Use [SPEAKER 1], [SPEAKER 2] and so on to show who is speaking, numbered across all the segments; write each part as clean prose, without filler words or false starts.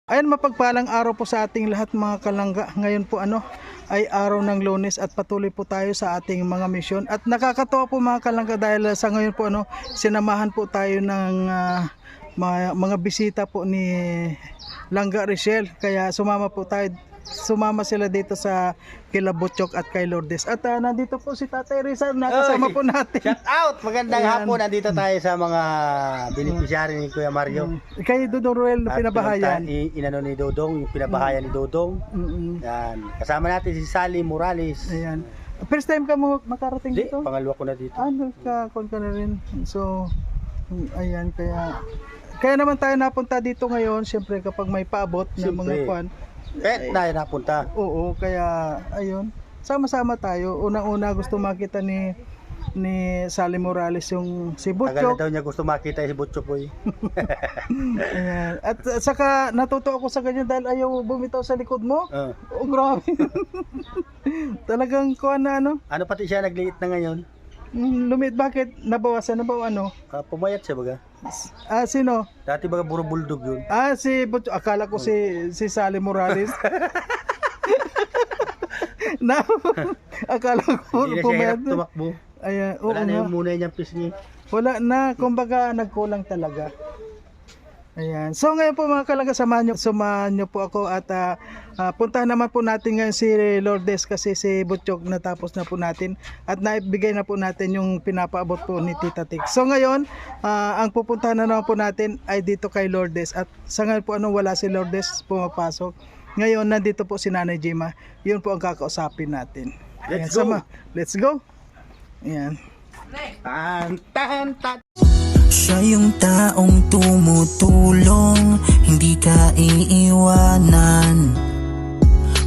[SPEAKER 1] Ayan, mapagpalang araw po sa ating lahat mga kalangga. Ngayon po ay araw ng Lunes at patuloy po tayo sa ating mga misyon. At nakakatuwa po mga kalangga dahil sa ngayon po sinamahan po tayo ng mga bisita po ni Langga Richelle. Kaya sumama sila dito sa kila Butchok at kay Lourdes. At nandito po si Tatay Rizal, nakasama po natin.
[SPEAKER 2] Shout out! Magandang hapon. Nandito tayo sa mga beneficiary ni Kuya Mario.
[SPEAKER 1] Kay Dodong Ruel na pinabahayan.
[SPEAKER 2] Inano ni Dodong, yung pinabahayan ni Dodong. Yan. Kasama natin si Sally Morales.
[SPEAKER 1] Ayan. First time ka mo makarating dito?
[SPEAKER 2] Pangalawa ko na dito.
[SPEAKER 1] Nagkakon ka na rin. So, ayan, kaya naman tayo napunta dito ngayon. Siyempre kapag may paabot na mga kwan.
[SPEAKER 2] Pet na napunta.
[SPEAKER 1] Oo, kaya ayun. Sama-sama tayo. Unang-una gusto makita ni Sally Morales yung si
[SPEAKER 2] Tagal na
[SPEAKER 1] Butchok.
[SPEAKER 2] daw niya gusto makita si Butchok boy.
[SPEAKER 1] Ayan. At saka natuto ako sa ganyan dahil ayaw bumitaw sa likod mo. Oh, grabe. Talagang kuha na
[SPEAKER 2] Ano pati siya nagliit na ngayon?
[SPEAKER 1] Lumit, bakit? Nabawasan na ba o
[SPEAKER 2] Pumayat siya baga.
[SPEAKER 1] Sino?
[SPEAKER 2] Dati baga puro bulldog yun.
[SPEAKER 1] Si Butchok. Akala ko si Sally Morales. Akala ko
[SPEAKER 2] Hindi na siya
[SPEAKER 1] pumayat.
[SPEAKER 2] hirap tumakbo.
[SPEAKER 1] Ayan,
[SPEAKER 2] Wala na yung muna niyang pisngi.
[SPEAKER 1] Wala na, kumbaga nagkulang talaga. Ayan. So ngayon po mga kalangga, samahan nyo po ako at puntahan naman po natin ngayon si Lourdes kasi si Butchok natapos na po natin at naibigay na po natin yung pinapaabot po ni Tita Tik. So ngayon, ang pupuntahan na naman po natin ay dito kay Lourdes at sa ngayon po wala si Lourdes pumapasok. Ngayon nandito po si Nanay Gemma. Yun po ang kakausapin natin.
[SPEAKER 2] Let's go.
[SPEAKER 1] Let's go. Ayan.
[SPEAKER 2] Tan.
[SPEAKER 3] Siya yung taong tumutulong, hindi ka iiwanan.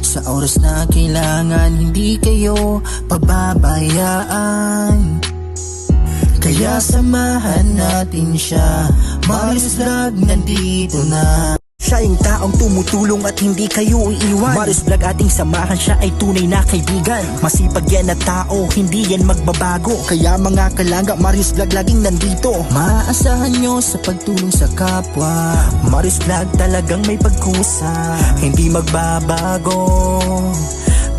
[SPEAKER 3] Sa oras na kailangan, hindi kayo pababayaan. Kaya samahan natin siya, Marius Vlog nandito na. Siya yung taong tumutulong at hindi kayo iiwan. Marius Vlog ating samahan, siya ay tunay na kaibigan. Masipag yan na tao, hindi yan magbabago. Kaya mga kalangga, Marius Vlog laging nandito. Maaasahan nyo sa pagtulong sa kapwa. Marius Vlog talagang may pagkusa, hindi magbabago.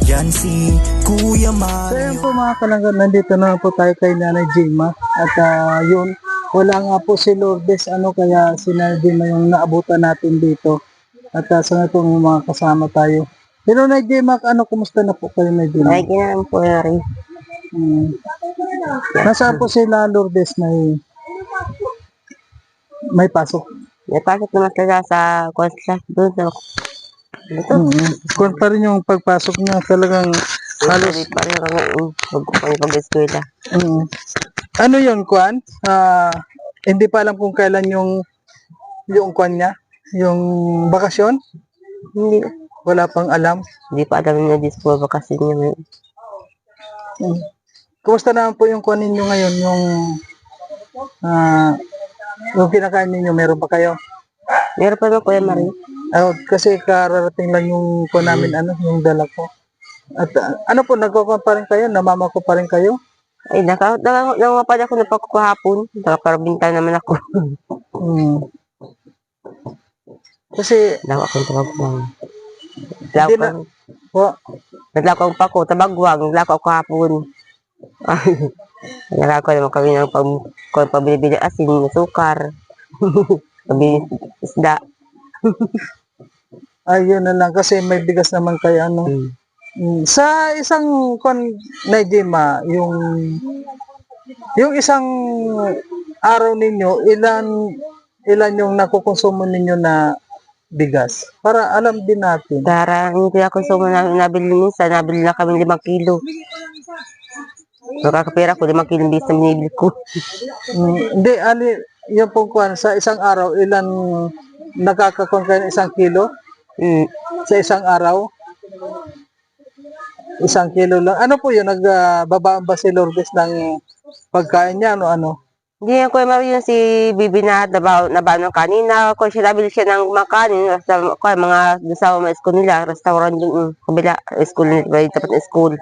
[SPEAKER 3] Yan si Kuya Mario.
[SPEAKER 1] So yan po mga kalangga, nandito na po tayo kay Nanay Gemma. At yun, wala nga po si Lourdes, kaya si Nanay Gemma yung naabutan natin dito. At sa po may mga kasama tayo. Pero Nanay Gemma, kumusta na po kayo Nanay Gemma?
[SPEAKER 4] Ay, ginaan po na rin.
[SPEAKER 1] Nasaan po sila Lourdes may pasok?
[SPEAKER 4] May pasok naman sila sa konsa doon sa
[SPEAKER 1] Kung pa rin yung pagpasok niya talagang halos.
[SPEAKER 4] pa rin kami pag-eskwela.
[SPEAKER 1] Ano yun, Kwan? Hindi pa alam kung kailan yung Kwan niya? Yung bakasyon?
[SPEAKER 4] Hindi,
[SPEAKER 1] Wala pang alam.
[SPEAKER 4] hindi pa alam niya dito po kasi niya ngayon.
[SPEAKER 1] Kumusta naman po yung Kwan ninyo ngayon? Yung kinakain ninyo, meron pa kayo?
[SPEAKER 4] Meron pa naman Kuya Marie.
[SPEAKER 1] Kasi kararating lang yung Kwan namin, yung dala ko. At nagkukuha pa rin kayo? Namamako pa rin kayo?
[SPEAKER 4] Ay, nakapad ako ng pagkakahapon. Nakaparbinta naman ako.
[SPEAKER 1] Kasi,
[SPEAKER 4] Lawa akong tabagwang.
[SPEAKER 1] hindi na,
[SPEAKER 4] Naglako akong pako, tabagwang. Naglako ako kahapon. Naglako naman kami ng pabili-bili asin, sukar. Pabili isda.
[SPEAKER 1] ayun na lang kasi may bigas naman kayo Sa isang na Gemma, yung isang araw ninyo, ilan yung nakukonsumo ninyo na bigas? Para alam din natin.
[SPEAKER 4] Para hindi ako nabili minsan, nabili na kami 5 kilo. Nakakapira ko, 5 kilo bis na binibili ko.
[SPEAKER 1] Hindi, yung pong sa isang araw, ilan nakakakon kayo ng 1 kilo? Sa isang araw? 1 kilo lang. Ano po yun? Nagbabaan ba si Lourdes ng pagkain niya?
[SPEAKER 4] Hindi yan Kuya Mario yung si Bibi na nabaon ng kanina. Kung siya nabili siya ng makanin, mga sa mga school nila, restaurant yung kabila, school nila, tapat na school.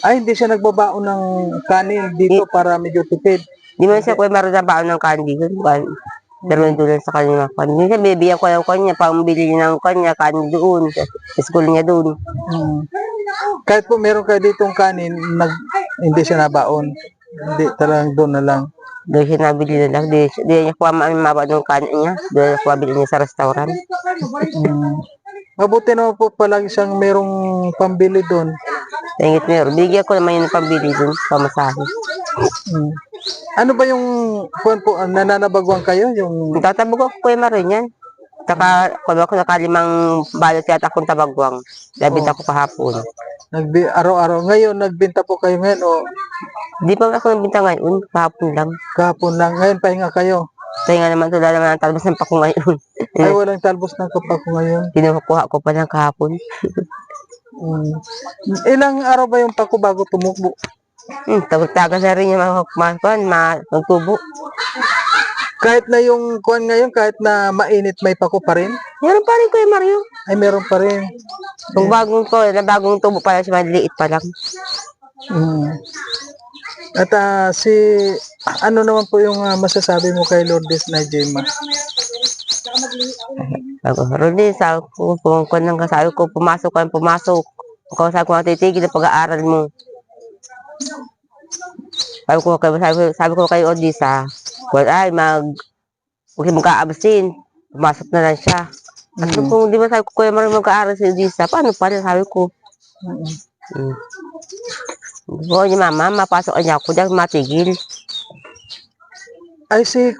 [SPEAKER 1] Ay, hindi siya nagbabaon ng kanin dito para medyo tipid.
[SPEAKER 4] Hindi mo siya Kuya Mario nabaon ng candy. Pero doon sa kanya kanin. Minsan bibigyan ko yung kanya, pambili niya ng kanya, kanin doon, sa school niya doon.
[SPEAKER 1] Kahit po meron kayo ditong kanin, hindi siya nabaon. Hindi, talagang doon na lang.
[SPEAKER 4] Doon siya nabili na lang. Di niya kuha maba ng kanin niya. Doon niya kuha bili niya sa restaurant.
[SPEAKER 1] Mabuti naman po palagi siyang merong pambili doon.
[SPEAKER 4] Tingit meron. Bigyan ko naman yung pambili doon, pamasahe.
[SPEAKER 1] Ano ba yung kuwan po, nananabagwan kayo? Yung
[SPEAKER 4] Tatabog ako kuya Marin yan. Saka, kung ako nakalimang balot yata akong tabagwang. Labit ako kahapon.
[SPEAKER 1] araw-araw. Ngayon, nagbenta po kayo ngayon o
[SPEAKER 4] Di pa ako nagbinta ngayon, kahapon lang.
[SPEAKER 1] kahapon lang? Ngayon, pahinga kayo.
[SPEAKER 4] Kaya nga naman, wala naman ang talbos ng pako ngayon.
[SPEAKER 1] Ay, walang talbos ng kapako ngayon.
[SPEAKER 4] Kinukuha ko pa ng kahapon.
[SPEAKER 1] Ilang araw ba yung pako bago tumukbo?
[SPEAKER 4] Tagas na rin yung magtubo.
[SPEAKER 1] Kahit na yung kuwan ngayon, kahit na mainit, may pako pa rin?
[SPEAKER 4] Meron pa rin Kuya Mario.
[SPEAKER 1] Ay, meron pa rin.
[SPEAKER 4] Kung bagong tubo pa lang siya, maliit pa lang.
[SPEAKER 1] At ano naman po yung masasabi mo kay Lourdes na Gemma?
[SPEAKER 4] Rodin, sabi ko nang kasabi ko, pumasok. Kung sabi ko titigil ang pag-aaral mo. Sabi ko kay Odisa, huwag mag-aabsin, pumasok na lang siya. At kung di ba sabi ko, kuya marunong mag-aaral si Odisa, paano pa rin, sabi ko. Oo niya, mama, mapasok niya ako, dahil matigil.
[SPEAKER 1] Ay, si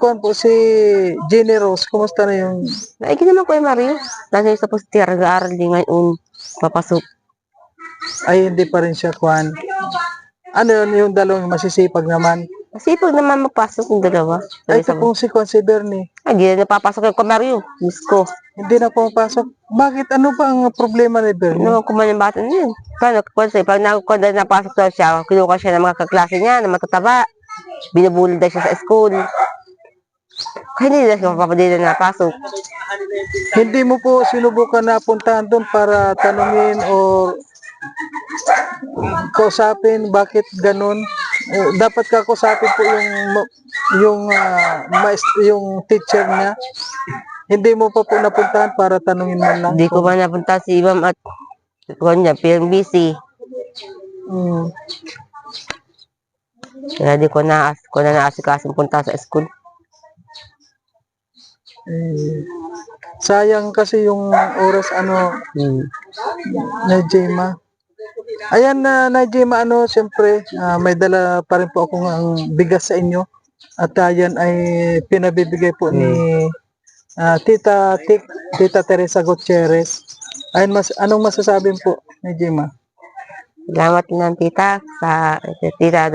[SPEAKER 1] Jenny Rose, kumusta na yung...
[SPEAKER 4] Naigil naman Kuya Mario. Nasa sa positiya, nag-aaral din ngayon, papasok.
[SPEAKER 1] Ay, hindi pa rin siya kuwan. Ano yun, yung dalawang masisipag naman?
[SPEAKER 4] Masipag naman magpasok yung dalawa.
[SPEAKER 1] Ay, ito pong si Bernie.
[SPEAKER 4] Ay, di na napapasok yung Kuya Mario. Diyos ko.
[SPEAKER 1] Hindi na pumapasok. Bakit? Ano ba ang problema ni Bernie?
[SPEAKER 4] Ano kuman yung bata niya? Paano, pag napasok daw siya, kinuha siya ng mga kaklase niya, na matataba. Binubulid daw siya sa school. Kaya hindi na siya mapapadila na napasok.
[SPEAKER 1] Hindi mo po sinubukan na puntahan doon para tanungin o kausapin bakit ganun? Dapat kakusapin po yung teacher niya. Hindi mo pa po napuntahan para tanungin man lang.
[SPEAKER 4] Hindi ko ba napunta si Ibam at kanya, PNBC. Kaya di ko na naasikasin punta sa school.
[SPEAKER 1] Sayang kasi yung oras na Gemma. Ayan na Gemma, siyempre may dala pa rin po akong ang bigas sa inyo. At yan ay pinabibigay po ni Tita Teresa Gutierrez. Ayun, anong masasabi po ni Gemma?
[SPEAKER 4] Salamat lang tita sa Tita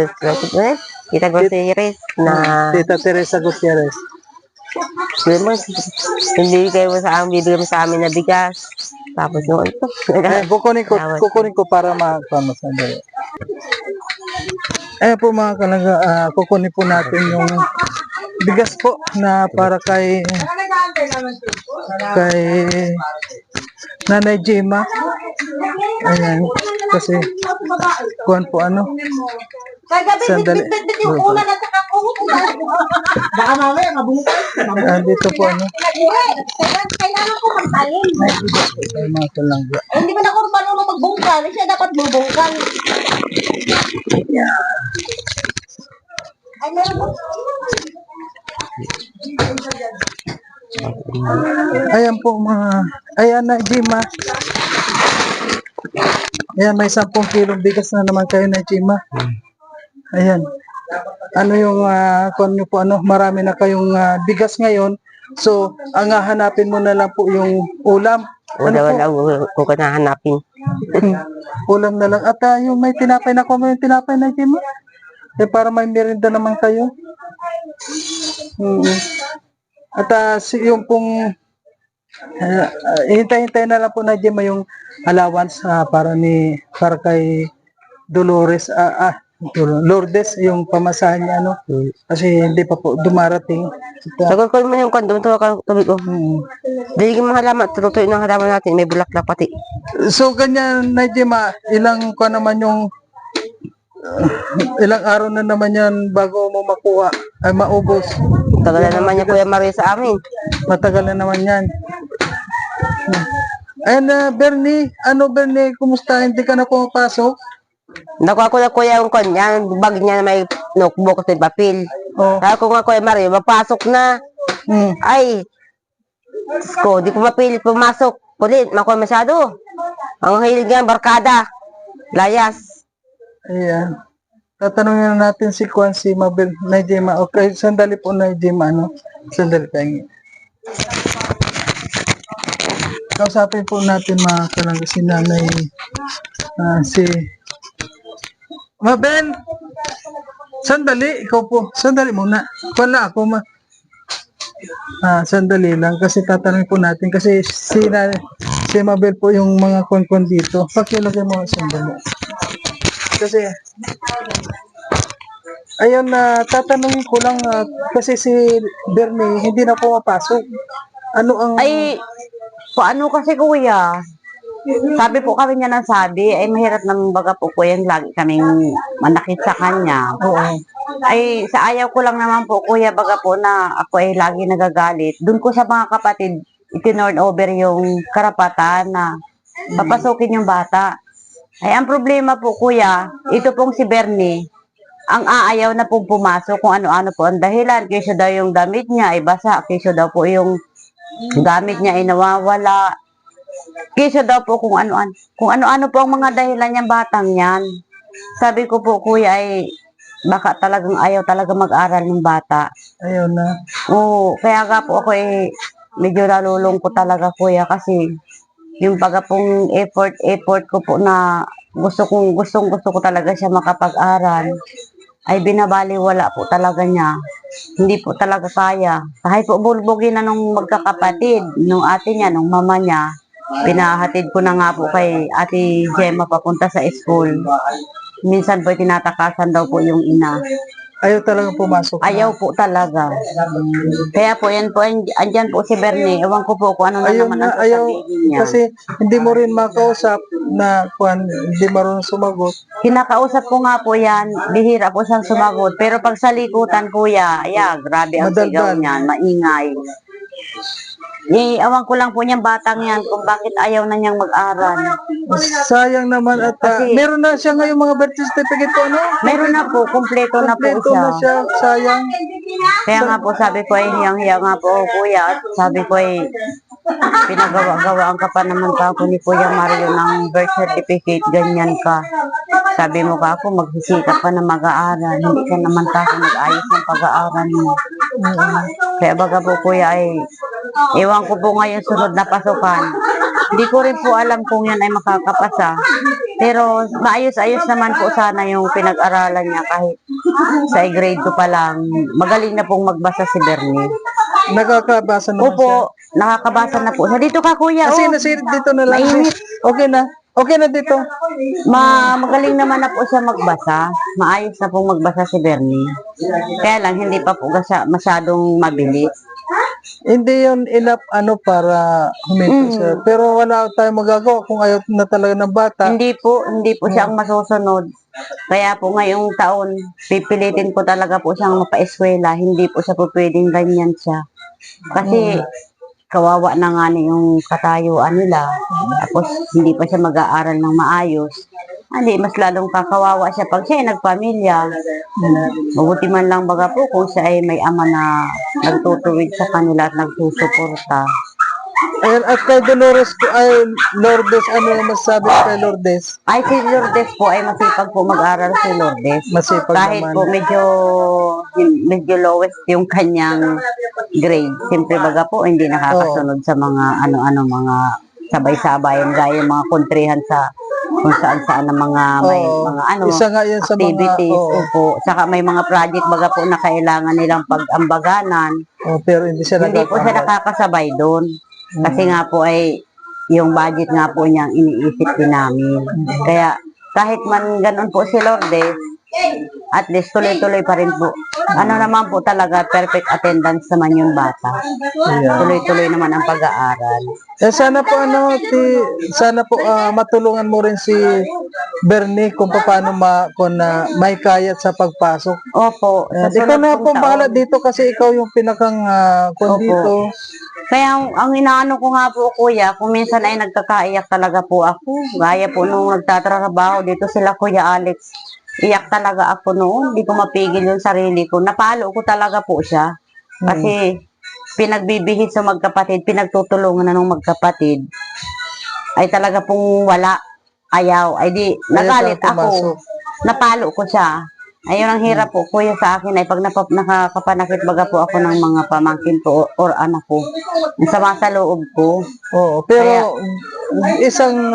[SPEAKER 4] Gutierrez na
[SPEAKER 1] Tita Teresa Gutierrez.
[SPEAKER 4] Hindi kayo sa amin, bibigyan mo sa amin na bigas. Tapos noon ito.
[SPEAKER 1] Kukunin ko para makakamasandali. Ayan po mga kalaga, kukunin po natin yung bigas po na para kay Nanay Gemma. Ayan, kasi kuhan po sandali.
[SPEAKER 5] Baka mamaya mabungkal.
[SPEAKER 1] Dito po
[SPEAKER 5] Kailangan ko magtalin.
[SPEAKER 1] mga kalangga.
[SPEAKER 5] Hindi man ako marunong magbungkal. Siya dapat bubungkal. Ay, meron mo.
[SPEAKER 1] Ayan po ayan na Gemma. Ayan, may 10 kilong bigas na naman kayo na Gemma. Ayan. Ano yung kung nyo po marami na kayong bigas ngayon. So, ang hahanapin mo na lang po yung ulam.
[SPEAKER 4] Wala ko na hanapin.
[SPEAKER 1] Ulam na lang. At yung may tinapay na yung tinapay na Gemma. Para may merienda naman kayo. At yung pong hintay-hintay na lang po na Gemma yung allowance para kay Dolores Lourdes yung pamasahan niya kasi hindi pa po dumarating.
[SPEAKER 4] Sagot ko naman yung kondom, tubig ko. Dahil yung mga halaman, tututuin ng halaman natin, may bulaklak pati.
[SPEAKER 1] So ganyan na Gemma, ilang araw na naman yan bago mo makuha ay maubos.
[SPEAKER 4] Tagal na naman yung Kuya Mario sa amin.
[SPEAKER 1] Matagal na naman yan. And Bernie, Bernie, kumusta? Hindi ka na pumapasok?
[SPEAKER 4] Nakuha ko na Kuya yung kanya, bag niya na may notebook at papel.
[SPEAKER 1] Oh.
[SPEAKER 4] Sabi ko nga Kuya Mario, mapasok na. Ay, Diyos ko, di ko mapilit pumasok. Kulit, makuha masyado. Ang hilig nga, barkada. Layas.
[SPEAKER 1] Ayan. Tatanungin na natin si Kwan, si Mabel, Naijima. Okay, sandali po Naijima, Sandali tayo. Kausapin po natin mga kalangga si nanay, si Mabel. Sandali, ikaw po. Sandali muna. Wala ako sandali lang kasi tatanungin po natin kasi si Mabel po yung mga kon dito. Pakilagay mo sandali. Kasi ayun tatanungin ko lang kasi si Bernie hindi na pumapasok. Ano ang
[SPEAKER 6] Ay, paano kasi kuya? Sabi po kami niya ng sabi, ay mahirap ng baga po kuya, lagi kaming manakit sa kanya.
[SPEAKER 1] Oo.
[SPEAKER 6] Ay, sa ayaw ko lang naman po kuya, baga po na ako ay lagi nagagalit. Doon ko sa mga kapatid, itinord over yung karapatan na papasukin yung bata. Ay, ang problema po kuya, ito pong si Bernie, ang aayaw na pong pumasok kung ano-ano po ang dahilan. Kaysa daw yung damit niya ay basa, kaysa daw po yung gamit niya ay nawawala. Kaysa daw po kung ano-ano po ang mga dahilan niyang batang yan. Sabi ko po kuya ay baka talagang ayaw talaga mag-aral ng bata.
[SPEAKER 1] Ayaw na.
[SPEAKER 6] Oo, kaya nga po ako eh medyo nalulungkot talaga kuya kasi yung baga pong effort ko po na gustong ko talaga siya makapag-aral ay binabaliwala po talaga niya. Hindi po talaga kaya. Kahit po bulbugin na nung magkakapatid, nung ate niya, nung mama niya, pinahatid ko na nga po kay Ate Gemma papunta sa school. Minsan po tinatakasan daw po yung ina.
[SPEAKER 1] Ayaw talaga pumasok.
[SPEAKER 6] Ayaw po talaga. Kaya po yan po, andyan po si Bernie. Ewan ko po kung ano na
[SPEAKER 1] Ayaw
[SPEAKER 6] naman
[SPEAKER 1] na,
[SPEAKER 6] ang
[SPEAKER 1] ayaw.
[SPEAKER 6] sasabihin niya.
[SPEAKER 1] Kasi hindi mo rin makausap na Kwan, hindi marunong sumagot.
[SPEAKER 6] Kinakausap ko nga po yan, bihira po siyang sumagot. Pero pag sa likutan kuya, grabe ang
[SPEAKER 1] Madaldal.
[SPEAKER 6] sigaw niyan, maingay. Ewan ko lang po niyang batang yan kung bakit ayaw na niyang mag-aral.
[SPEAKER 1] Sayang naman at
[SPEAKER 6] Kasi-
[SPEAKER 1] meron na siya ngayon mga birth certificate po,
[SPEAKER 6] Meron na po, kumpleto na po
[SPEAKER 1] Kompleto
[SPEAKER 6] siya.
[SPEAKER 1] na siya. Sayang.
[SPEAKER 6] Kaya nga po sabi ko ay hiyang-hiya nga po kuya. At sabi ko ay pinagawa-gawaan ka pa naman ka ako ni Kuya Mario ng birth certificate, ganyan ka. Sabi mo ka ako, magsisikap ka na mag-aaral. Hindi ka naman ka ako nag-ayos ng pag-aaral mo. Kaya baga po kuya ay, ewan ko po ngayon sunod na pasukan. Hindi ko rin po alam kung yan ay makakapasa. Pero maayos-ayos naman po sana yung pinag-aralan niya kahit sa grade 2 pa lang. Magaling na pong magbasa si Bernie.
[SPEAKER 1] Nakakabasa naman siya.
[SPEAKER 6] Opo, nakakabasa na po. Sa dito ka kuya.
[SPEAKER 1] Kasi
[SPEAKER 6] Oh.
[SPEAKER 1] nasirit dito na lang.
[SPEAKER 6] Mainit.
[SPEAKER 1] Okay na. Okay na dito.
[SPEAKER 6] Magaling naman na po siya magbasa. Maayos na pong magbasa si Bernie. Kaya lang, hindi pa po siya masyadong mabilis.
[SPEAKER 1] Hindi yun enough para huminto siya. Pero wala tayong magagawa kung ayaw na talaga ng bata.
[SPEAKER 6] Hindi po siya ang masusunod. Kaya po ngayong taon, pipilitin ko talaga po siyang mapa-eskwela. Hindi po siya po pwedeng ganyan siya. Kasi kawawa na nga na yung katayuan nila. Tapos hindi pa siya mag-aaral ng maayos. Hindi, mas lalong kakawawa siya pag siya ay nagpamilya. Mabuti man lang baga po kung siya ay may ama na nagtutuwid sa kanila at nagsusuporta.
[SPEAKER 1] Ayan, at kay Dolores, Lourdes, ano yung masasabi ko kay Lourdes?
[SPEAKER 6] Ay, si Lourdes po ay masipag po mag-aral si Lourdes.
[SPEAKER 1] Masipag
[SPEAKER 6] Kahit
[SPEAKER 1] naman.
[SPEAKER 6] po medyo lowest yung kanyang grade. Siyempre baga po, hindi nakakasunod sa mga mga sabay-sabayan gaya mga kontrihan sa kung saan-saan ng mga may mga
[SPEAKER 1] Isa nga yan sa
[SPEAKER 6] activities.
[SPEAKER 1] mga,
[SPEAKER 6] Opo. Saka may mga project baga po na kailangan nilang pag-ambaganan.
[SPEAKER 1] pero hindi siya
[SPEAKER 6] Hindi po siya nakakasabay doon. Kasi nga po ay yung budget nga po niyang iniisip din namin. Kaya kahit man ganun po si Lourdes, At least tuloy-tuloy pa rin po. Ano naman po talaga, perfect attendance naman yung bata.
[SPEAKER 1] Ayan.
[SPEAKER 6] Tuloy-tuloy naman ang pag-aaral.
[SPEAKER 1] Eh sana po sana po matulungan mo rin si Bernie kung paano kung may kayat sa pagpasok.
[SPEAKER 6] Opo, sa
[SPEAKER 1] Ikaw
[SPEAKER 6] sunod
[SPEAKER 1] na
[SPEAKER 6] pong
[SPEAKER 1] po bahala
[SPEAKER 6] taon.
[SPEAKER 1] dito kasi ikaw yung pinakang kung
[SPEAKER 6] Opo.
[SPEAKER 1] dito.
[SPEAKER 6] Kaya ang inaano ko nga po, kuya, kung minsan ay nagkakaiyak talaga po ako. Gaya po nung nagtatrabaho dito sila, Kuya Alex. Iyak talaga ako noon. Hindi ko mapigil yung sarili ko. Napalo ko talaga po siya. Kasi pinagbibihis sa magkapatid, pinagtutulungan na ng magkapatid. Ay talaga pong wala. Ayaw. Ay di, nagalit
[SPEAKER 1] ka pumasok.
[SPEAKER 6] ako. Napalo ko siya. Ayun ang hirap po kuya sa akin ay pag nakakapanakit baga po ako ng mga pamangkin ko or anak ko. Ang sama sa loob ko.
[SPEAKER 1] Oo, pero isang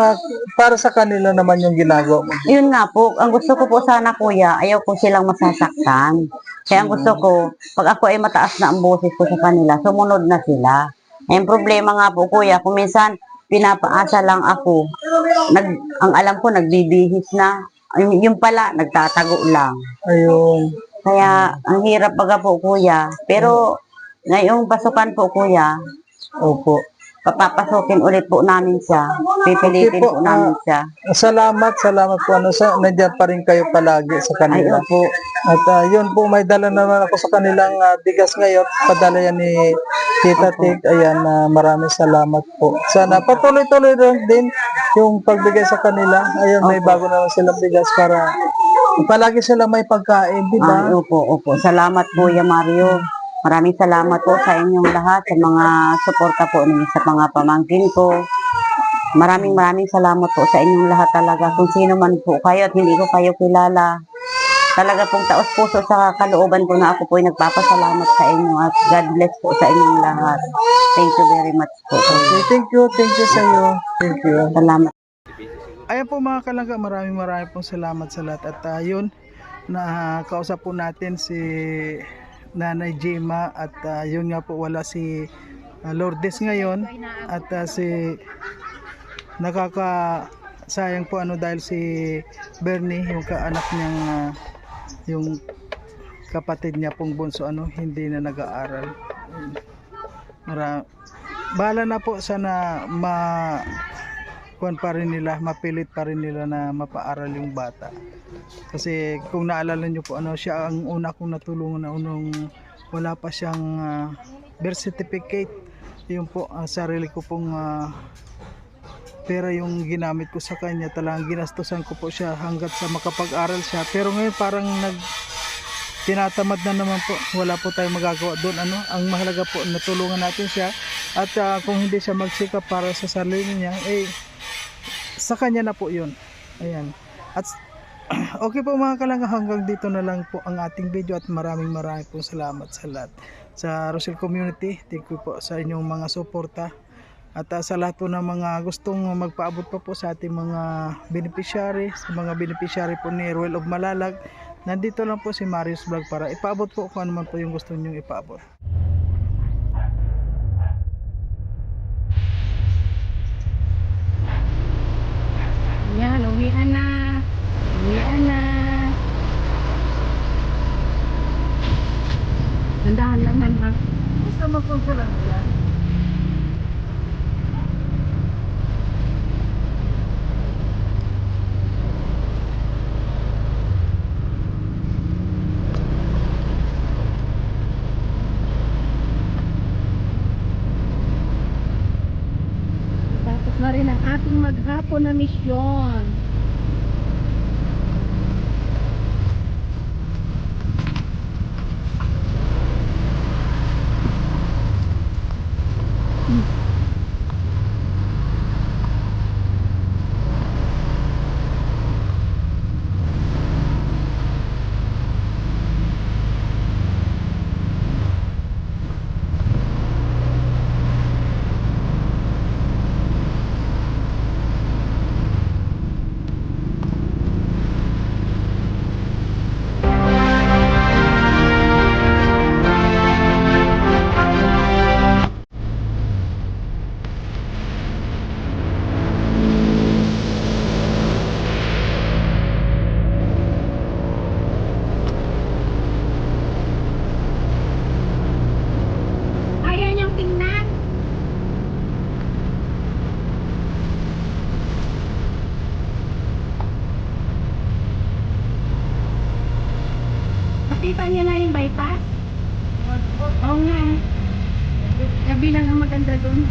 [SPEAKER 1] para sa kanila naman yung ginagawa mo.
[SPEAKER 6] Yun nga po, ang gusto ko po sana kuya, ayaw ko silang masasaktan. Kaya ang gusto ko, pag ako ay mataas na ang boses ko sa kanila, sumunod na sila. Ay, ang problema nga po kuya, kung minsan pinapaasa lang ako, ang alam ko nagbibihis na, yung pala nagtatago lang.
[SPEAKER 1] Ayun.
[SPEAKER 6] Kaya ang hirap baga po kuya, pero ngayong pasukan po kuya,
[SPEAKER 1] Opo.
[SPEAKER 6] papapasukin ulit po namin siya. Pipilitin
[SPEAKER 1] Okay po,
[SPEAKER 6] po namin siya.
[SPEAKER 1] Salamat po nandiyan pa rin kayo palagi sa
[SPEAKER 6] Ay,
[SPEAKER 1] kanila.
[SPEAKER 6] opo.
[SPEAKER 1] At yun po, may dala naman ako sa kanilang bigas ngayon. Padala yan ni Tita Tig. Ayan, maraming salamat po. Sana patuloy-tuloy rin din yung pagbigay sa kanila. Ayun, may bago naman silang bigas para palagi sila may pagkain, di ba?
[SPEAKER 6] Ay, opo. Salamat Kuya Mario. Maraming salamat po sa inyong lahat, sa mga suporta po ninyo sa mga pamangkin ko. Maraming salamat po sa inyong lahat talaga. Kung sino man po kayo at hindi ko kayo kilala. Talaga pong taos puso sa kalooban ko na ako po ay nagpapasalamat sa inyo at God bless po sa inyong lahat. Thank you very much po.
[SPEAKER 1] Okay, thank you sa iyo. Thank you.
[SPEAKER 6] Salamat.
[SPEAKER 1] Ayan po mga kalangga, maraming pong salamat sa lahat. At yun, kausap po natin si Nanay Gemma at yun nga po wala si Lourdes ngayon at si nakakasayang po dahil si Bernie yung kaanak niyang yung kapatid niya pong bunso hindi na nag-aaral. Bahala na po sana mapilit pa rin nila na mapaaral yung bata. Kasi kung naalala nyo po siya ang una kong natulungan na nung wala pa siyang birth certificate. Yun po sarili ko pong pera yung ginamit ko sa kanya, talagang ginastusan ko po siya hanggat sa makapag-aral siya. Pero ngayon parang tinatamad na naman po, wala po tayong magagawa doon. Ang mahalaga po natulungan natin siya at kung hindi siya magsikap para sa sarili niya, sa kanya na po yun. Ayan. At okay po mga kalangga, hanggang dito na lang po ang ating video at maraming po salamat sa lahat. Sa Rosel Community, thank you po sa inyong mga suporta. At sa lahat po ng mga gustong magpaabot pa po sa ating mga beneficiary, sa mga beneficiary po ni Ruel of Malalag, nandito lang po si Marius Vlog para ipaabot po kung ano man po yung gusto nyong ipaabot.
[SPEAKER 7] Yan, uwian na. Uwian na. Nandahan naman ha.
[SPEAKER 1] Basta magkonsulan yan.
[SPEAKER 7] Tapos na rin ang ating maghapon na misyon. Nakita niya na yung bypass? Oo nga. Gabi lang ang maganda doon.